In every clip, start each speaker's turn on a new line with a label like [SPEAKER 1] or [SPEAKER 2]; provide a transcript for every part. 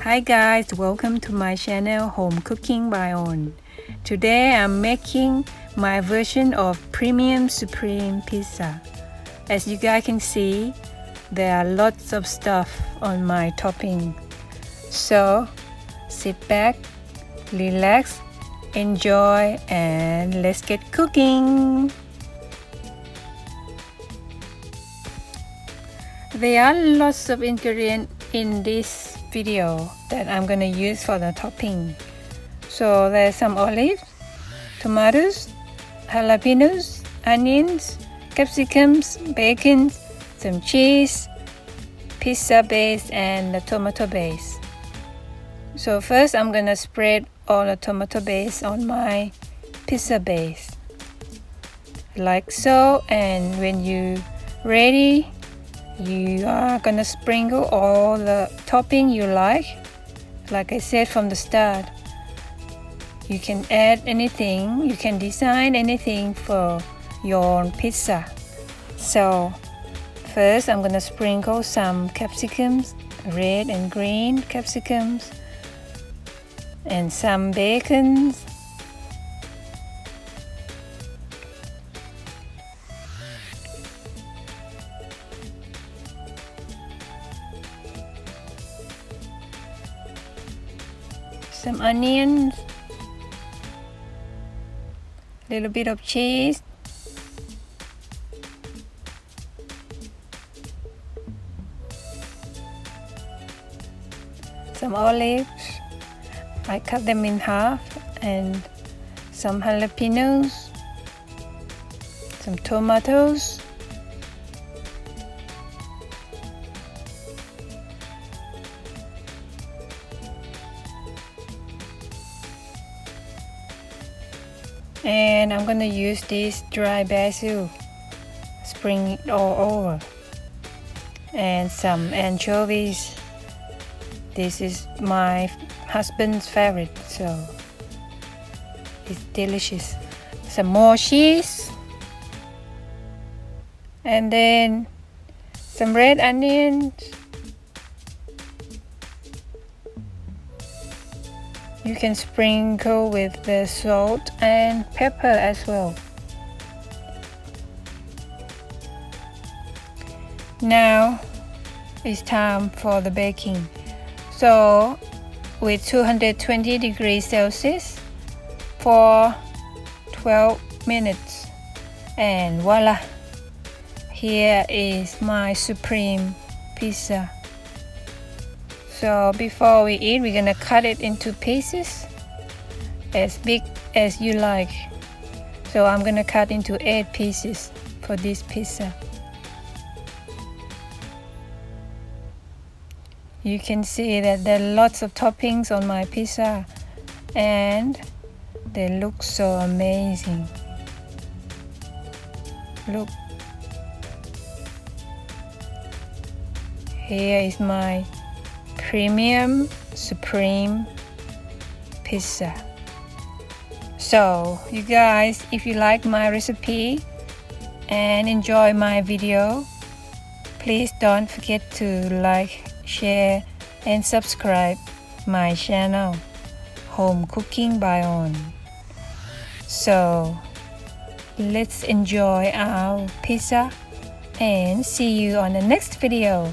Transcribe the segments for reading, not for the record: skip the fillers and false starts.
[SPEAKER 1] Hi guys, welcome to my channel Home Cooking by On. Today I'm making my version of Premium Supreme Pizza. As you guys can see, there are lots of stuff on my topping. So sit back, relax, enjoy, and let's get cooking. There are lots of ingredients in this video that I'm gonna use for the topping. So there's some olives, tomatoes, jalapeños, onions, capsicums, bacon, some cheese, pizza base, and the tomato base. So first I'm gonna spread all the tomato base on my pizza base like so, and when you ready, you are gonna sprinkle all the topping you like I said from the start. You can add anything, you can design anything for your pizza. So first I'm gonna sprinkle some capsicums, red and green capsicums, and some bacon, some onions, little bit of cheese, some olives, I cut them in half, and some jalapeños, some tomatoes, and I'm gonna use this dry basil, sprinkle it all over, and some anchovies. This is my husband's favorite, so it's delicious. Some more cheese, and then some red onions. You can sprinkle with the salt and pepper as well. Now it's time for the baking. So with 220 degrees Celsius for 12 minutes, and voila, here is my supreme pizza. So before we eat, we're gonna cut it into pieces as big as you like. So I'm gonna cut into 8 pieces for this pizza. You can see that there are lots of toppings on my pizza, and they look so amazing. Look, here is my Premium Supreme Pizza. So you guys, if you like my recipe and enjoy my video, please don't forget to like, share, and subscribe my channel Home Cooking by On. So let's enjoy our pizza and see you on the next video.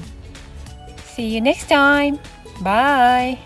[SPEAKER 1] See you next time. Bye.